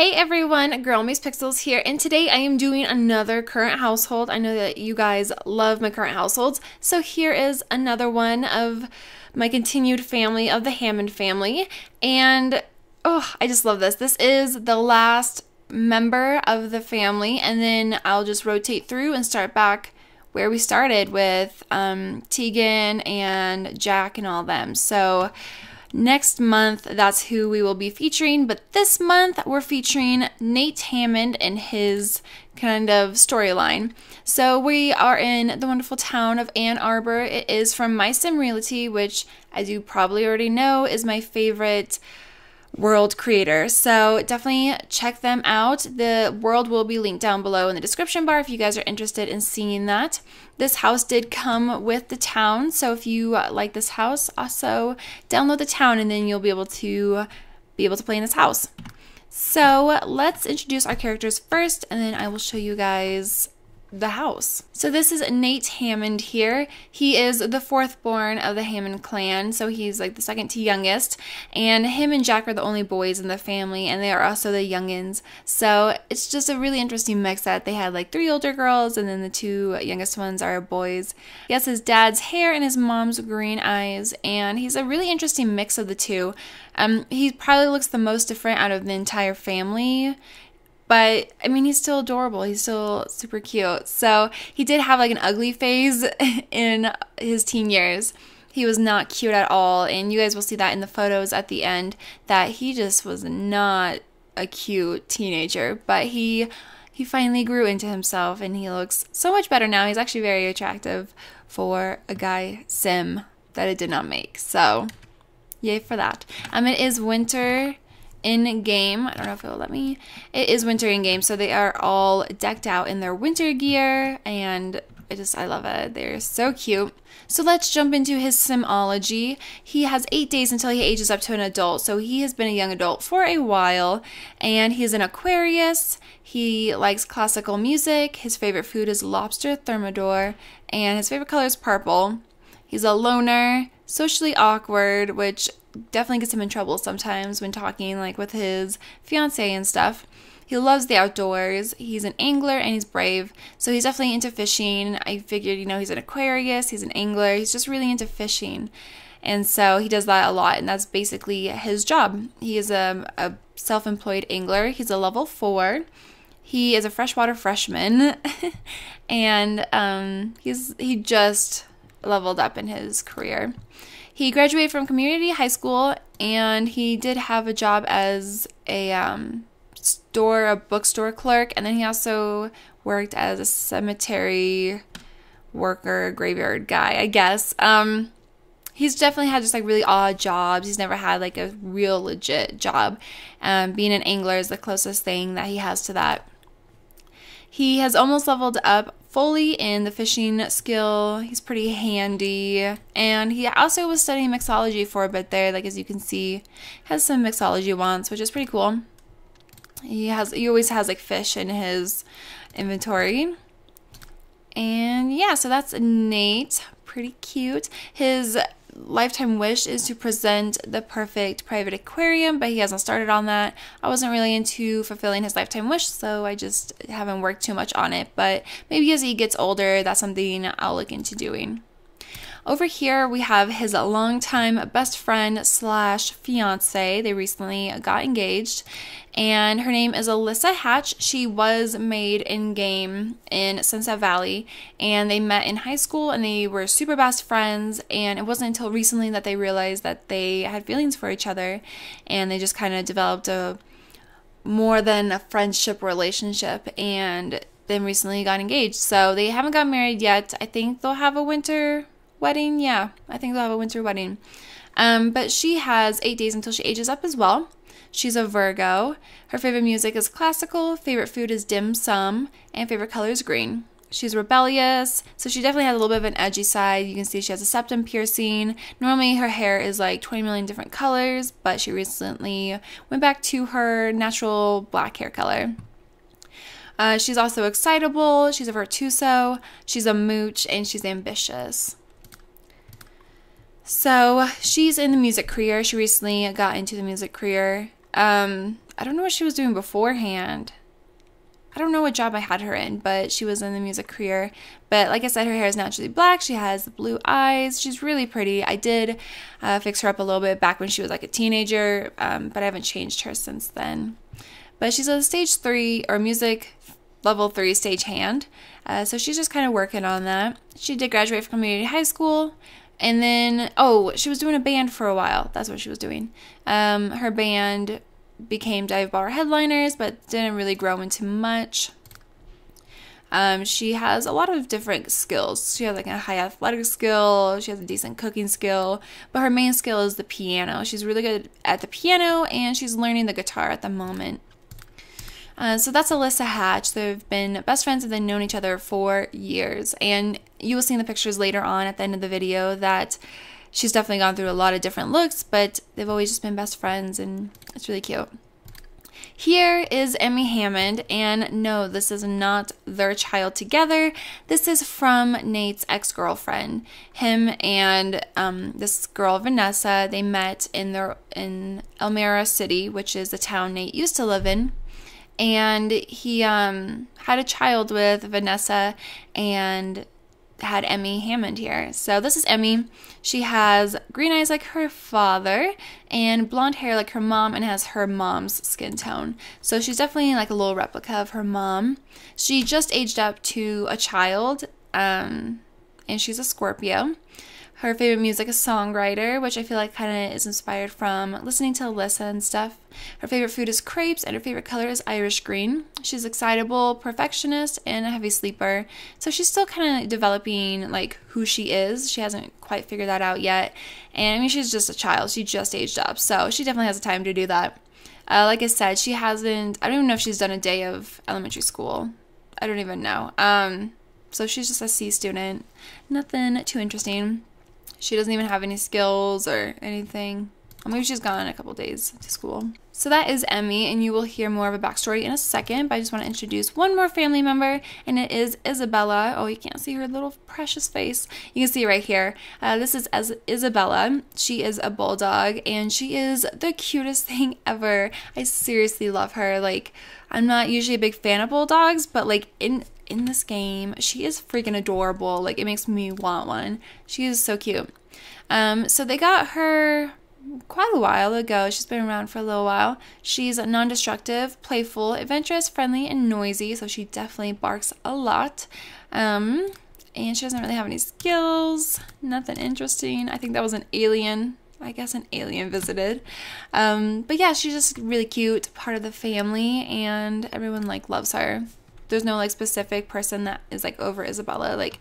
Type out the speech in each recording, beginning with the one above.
Hey everyone, GirlMeetsPixels here, and today I am doing another current household. I know that you guys love my current households, so here is another one of my continued family of the Hammond family, and oh, I just love this. This is the last member of the family, and then I'll just rotate through and start back where we started with Tegan and Jack and all them. So next month, that's who we will be featuring, but this month we're featuring Nate Hammond and his kind of storyline. So we are in the wonderful town of Ann Arbor. It is from My Sim Realty, which, as you probably already know, is my favorite world creator. So definitely check them out. The world will be linked down below in the description bar if you guys are interested in seeing that. This house did come with the town, so if you like this house, also download the town and then you'll be able to play in this house. So let's introduce our characters first, and then I will show you guys the house. So this is Nate Hammond here. He is the fourth born of the Hammond clan, so he's like the second to youngest, and him and Jack are the only boys in the family, and they are also the youngins. So it's just a really interesting mix that they had like 3 older girls and then the 2 youngest ones are boys. He has his dad's hair and his mom's green eyes, and he's a really interesting mix of the two. He probably looks the most different out of the entire family. But, I mean, he's still adorable. He's still super cute. So, he did have, like, an ugly phase in his teen years. He was not cute at all. And you guys will see that in the photos at the end, that he just was not a cute teenager. But he finally grew into himself, and he looks so much better now. He's actually very attractive for a guy sim that it did not make. So, yay for that. It is winter in game. I don't know if it'll let me. It is winter in game, so they are all decked out in their winter gear, and I love it. They're so cute. So let's jump into his simology. He has 8 days until he ages up to an adult, so he has been a young adult for a while, and he's an Aquarius. He likes classical music. His favorite food is lobster thermidor, and his favorite color is purple. He's a loner, socially awkward, which definitely gets him in trouble sometimes when talking like with his fiance and stuff. He loves the outdoors. He's an angler and he's brave. So he's definitely into fishing. I figured, he's an Aquarius, he's an angler. He's just really into fishing. And so he does that a lot, and that's basically his job. He is a self-employed angler. He's a level 4. He is a freshwater freshman. And he just leveled up in his career. He graduated from community high school, and he did have a job as a bookstore clerk, and then he also worked as a cemetery worker, graveyard guy, I guess. He's definitely had just like really odd jobs. He's never had like a real legit job. Being an angler is the closest thing that he has to that. He has almost leveled up fully in the fishing skill. He's pretty handy, and he also was studying mixology for a bit there. Like, as you can see, has some mixology wands, which is pretty cool. He always has like fish in his inventory. And yeah, so that's Nate. Pretty cute. His lifetime wish is to present the perfect private aquarium, but he hasn't started on that. I wasn't really into fulfilling his lifetime wish, so I just haven't worked too much on it, but maybe as he gets older, that's something I'll look into doing. Over here, we have his longtime best friend slash fiance. They recently got engaged, and her name is Alyssa Hatch. She was made in-game in Sunset Valley, and they met in high school, and they were super best friends, and it wasn't until recently that they realized that they had feelings for each other, and they just kind of developed a more than a friendship relationship, and then recently got engaged. So they haven't got married yet. I think they'll have a winter wedding. Yeah, I think they'll have a winter wedding. But she has 8 days until she ages up as well. She's a Virgo. Her favorite music is classical, favorite food is dim sum, and favorite color is green. She's rebellious, so she definitely has a little bit of an edgy side. You can see she has a septum piercing. Normally her hair is like 20 million different colors, but she recently went back to her natural black hair color. She's also excitable. She's a virtuoso. She's a mooch, and she's ambitious. So she's in the music career. She recently got into the music career. I don't know what she was doing beforehand. I don't know what job I had her in, but she was in the music career. But like I said, her hair is naturally black. She has blue eyes. She's really pretty. I did fix her up a little bit back when she was like a teenager, but I haven't changed her since then. But she's a stage 3 or music level 3 stagehand. So she's just kind of working on that. She did graduate from community high school. And then, she was doing a band for a while. That's what she was doing. Her band became dive bar headliners, but didn't really grow into much. She has a lot of different skills. She has like a high athletic skill. She has a decent cooking skill, but her main skill is the piano. She's really good at the piano, and she's learning the guitar at the moment. So that's Alyssa Hatch. They've been best friends and they've known each other for years. And you will see in the pictures later on at the end of the video that she's definitely gone through a lot of different looks, but they've always just been best friends, and it's really cute. Here is Emmy Hammond, and no, this is not their child together. This is from Nate's ex-girlfriend. Him and this girl, Vanessa, they met in Elmira City, which is the town Nate used to live in. And he had a child with Vanessa and had Emmy Hammond here. So this is Emmy. She has green eyes like her father and blonde hair like her mom, and has her mom's skin tone. So she's definitely like a little replica of her mom. She just aged up to a child, and she's a Scorpio. Her favorite music is songwriter, which I feel like kind of is inspired from listening to Alyssa and stuff. Her favorite food is crepes, and her favorite color is Irish green. She's excitable, perfectionist, and a heavy sleeper. So she's still kind of developing like who she is. She hasn't quite figured that out yet. And I mean, she's just a child. She just aged up, so she definitely has the time to do that. Like I said, I don't even know if she's done a day of elementary school. I don't even know. So she's just a C student. Nothing too interesting. She doesn't even have any skills or anything. Or maybe she's gone a couple days to school. So that is Emmy, and you will hear more of a backstory in a second, but I just want to introduce one more family member, and it is Isabella. Oh, you can't see her little precious face. You can see it right here. This is Isabella. She is a bulldog, and she is the cutest thing ever. I seriously love her. Like, I'm not usually a big fan of bulldogs, but like in this game, she is freaking adorable. Like, it makes me want one. She is so cute. So they got her quite a while ago. She's been around for a little while. She's non-destructive, playful, adventurous, friendly, and noisy. So she definitely barks a lot. And she doesn't really have any skills. Nothing interesting. I think that was an alien. I guess an alien visited. But yeah, she's just really cute, part of the family, and everyone like loves her. There's no like specific person that is like over Isabella. Like,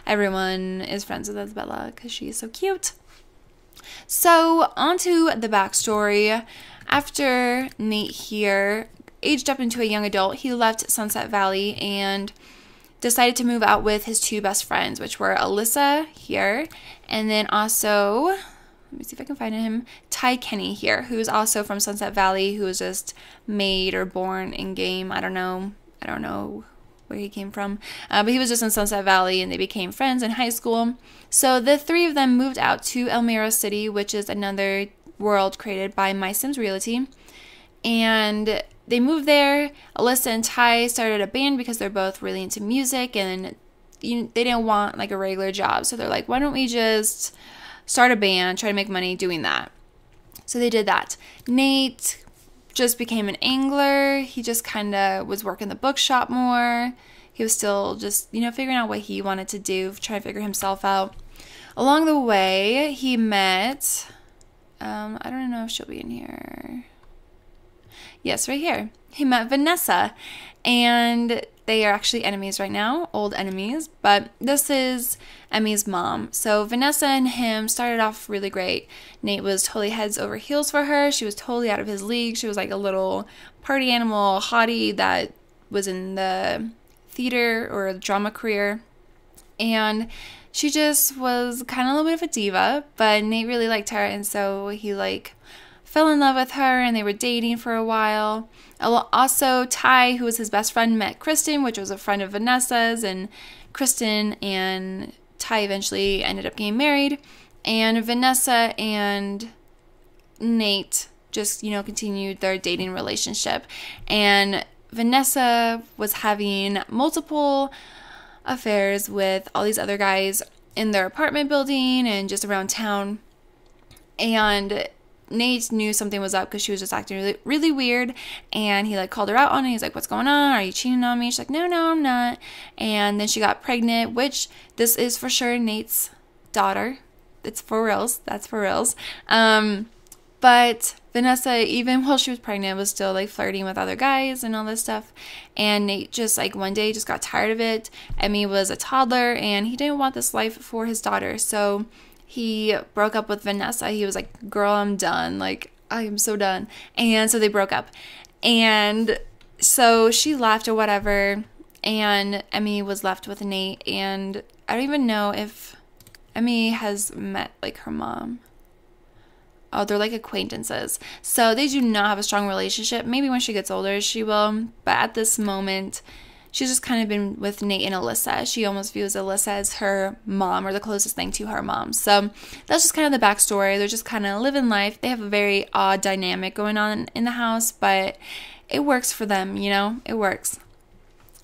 everyone is friends with Isabella because she is so cute. So on to the backstory. After Nate here aged up into a young adult, he left Sunset Valley and decided to move out with his 2 best friends, which were Alyssa here, and then also, let me see if I can find him, Ty Kenny here, who's also from Sunset Valley, who was just made or born in game. I don't know where he came from, but he was just in Sunset Valley, and they became friends in high school. So the 3 of them moved out to Elmira City, which is another world created by My Sims Realty, and they moved there. Alyssa and Ty started a band because they're both really into music, and they didn't want like a regular job, so they're like, why don't we just start a band, try to make money doing that. So they did that. Nate just became an angler. He just kind of was working the bookshop more. He was still just, figuring out what he wanted to do, trying to figure himself out. Along the way, he met, I don't know if she'll be in here. Yes, right here. He met Vanessa, and they are actually enemies right now, old enemies, but this is Emmy's mom. So Vanessa and him started off really great. Nate was totally heads over heels for her. She was totally out of his league. She was like a little party animal hottie that was in the theater or drama career, and she just was kind of a little bit of a diva, but Nate really liked her, and so he fell in love with her, and they were dating for a while. Also, Ty, who was his best friend, met Kristen, which was a friend of Vanessa's, and Kristen and Ty eventually ended up getting married, and Vanessa and Nate just, you know, continued their dating relationship. And Vanessa was having multiple affairs with all these other guys in their apartment building and just around town. And Nate knew something was up because she was just acting really, really weird, and he like called her out on it. He's like, "What's going on? Are you cheating on me?" She's like, "No, I'm not." And then she got pregnant, which this is for sure Nate's daughter. It's for reals. That's for reals. But Vanessa, even while she was pregnant, was still like flirting with other guys and all this stuff. And Nate just like one day just got tired of it. Emmy was a toddler, and he didn't want this life for his daughter. So he broke up with Vanessa. He was like, "Girl, I'm done. Like, I am so done." And so they broke up. And so she left or whatever. And Emmy was left with Nate. And I don't even know if Emmy has met like her mom. Oh, they're like acquaintances. So they do not have a strong relationship. Maybe when she gets older, she will. But at this moment, she's just kind of been with Nate and Alyssa. She almost views Alyssa as her mom, or the closest thing to her mom. So that's just kind of the backstory. They're just kind of living life. They have a very odd dynamic going on in the house, but it works for them, you know? It works.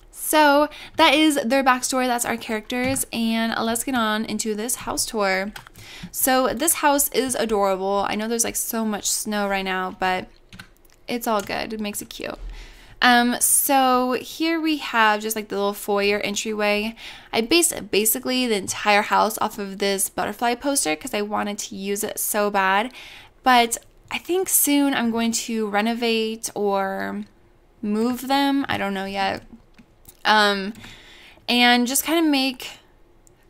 So that is their backstory. That's our characters. And let's get on into this house tour. So this house is adorable. I know there's like so much snow right now, but it's all good. It makes it cute. So here we have just like the little foyer entryway. I based basically the entire house off of this butterfly poster because I wanted to use it so bad. But I think soon I'm going to renovate or move them. I don't know yet. And just kind of make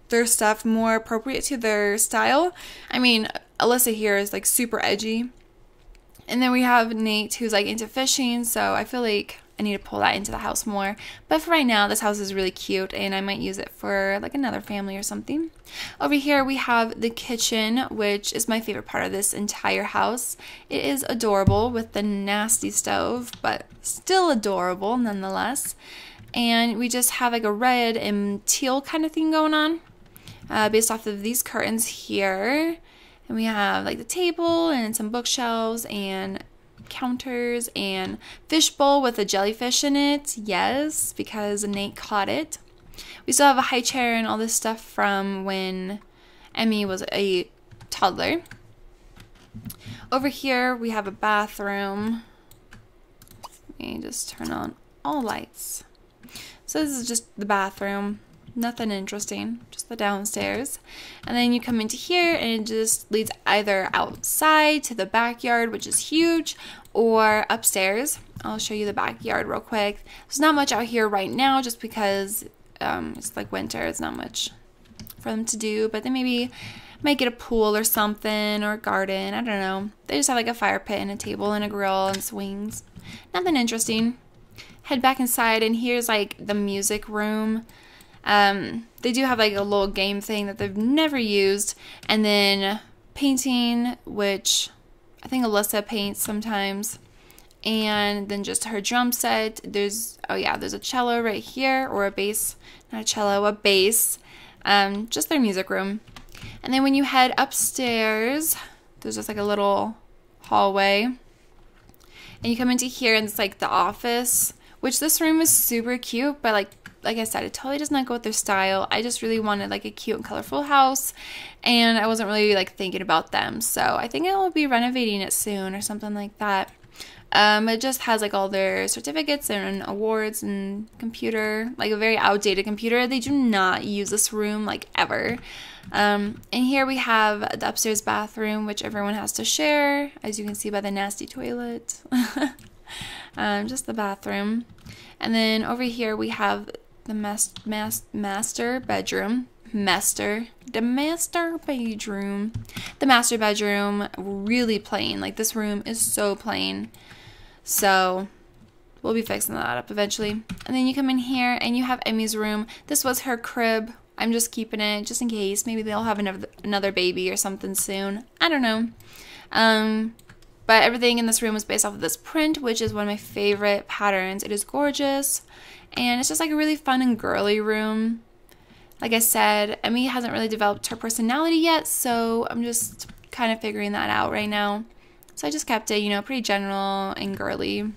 their stuff more appropriate to their style. I mean, Alyssa here is like super edgy. And then we have Nate, who's like into fishing, so I feel like I need to pull that into the house more. But for right now, this house is really cute, and I might use it for like another family or something. Over here, we have the kitchen, which is my favorite part of this entire house. It is adorable with the nasty stove, but still adorable nonetheless. And we just have like a red and teal kind of thing going on based off of these curtains here. And we have like the table and some bookshelves and counters and fishbowl with a jellyfish in it. Yes, because Nate caught it. We still have a high chair and all this stuff from when Emmy was a toddler. Over here we have a bathroom. Let me just turn on all lights. So this is just the bathroom. Nothing interesting, just the downstairs. And then you come into here and it just leads either outside to the backyard, which is huge, or upstairs. I'll show you the backyard real quick. There's not much out here right now just because it's like winter. It's not much for them to do, but they maybe might get a pool or something, or a garden. I don't know. They just have like a fire pit and a table and a grill and swings. Nothing interesting. Head back inside, and here's like the music room. They do have like a little game thing that they've never used, and then painting, which I think Alyssa paints sometimes, and then just her drum set. There's a cello right here, or a bass, not a cello, a bass. Just their music room. And then when you head upstairs, there's just like a little hallway, and you come into here, and it's like the office, which this room is super cute, but like I said, it totally does not go with their style. I just really wanted like a cute and colorful house, and I wasn't really like thinking about them. So I think I will be renovating it soon or something like that. It just has like all their certificates and awards and computer, like a very outdated computer. They do not use this room like ever. And here we have the upstairs bathroom, which everyone has to share, as you can see by the nasty toilet. Just the bathroom. And then over here we have the master bedroom. The master bedroom, really plain. Like, this room is so plain. So we'll be fixing that up eventually. And then you come in here and you have Emmy's room. This was her crib. I'm just keeping it just in case. Maybe they'll have another baby or something soon. I don't know. But everything in this room is based off of this print, which is one of my favorite patterns. It is gorgeous, and it's just like a really fun and girly room. Like I said, Emmy hasn't really developed her personality yet, so I'm just kind of figuring that out right now. So I just kept it, you know, pretty general and girly.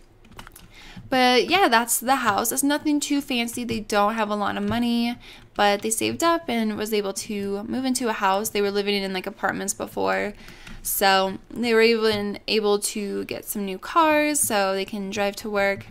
But yeah, that's the house. It's nothing too fancy. They don't have a lot of money, but they saved up and was able to move into a house. They were living in like apartments before. So they were even able to get some new cars so they can drive to work.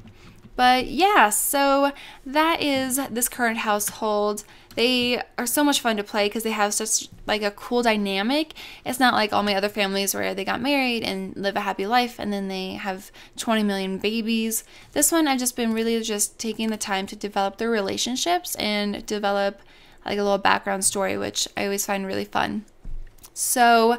But yeah, so that is this current household. They are so much fun to play because they have such like a cool dynamic. It's not like all my other families where they got married and live a happy life and then they have 20 million babies. This one I've just been really just taking the time to develop their relationships and develop like a little background story, which I always find really fun. So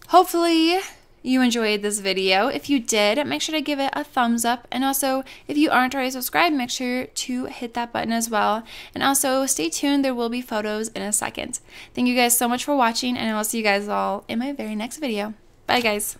hopefully you enjoyed this video. If you did, make sure to give it a thumbs up. And also, if you aren't already subscribed, make sure to hit that button as well. And also, stay tuned. There will be photos in a second. Thank you guys so much for watching, and I will see you guys all in my very next video. Bye, guys.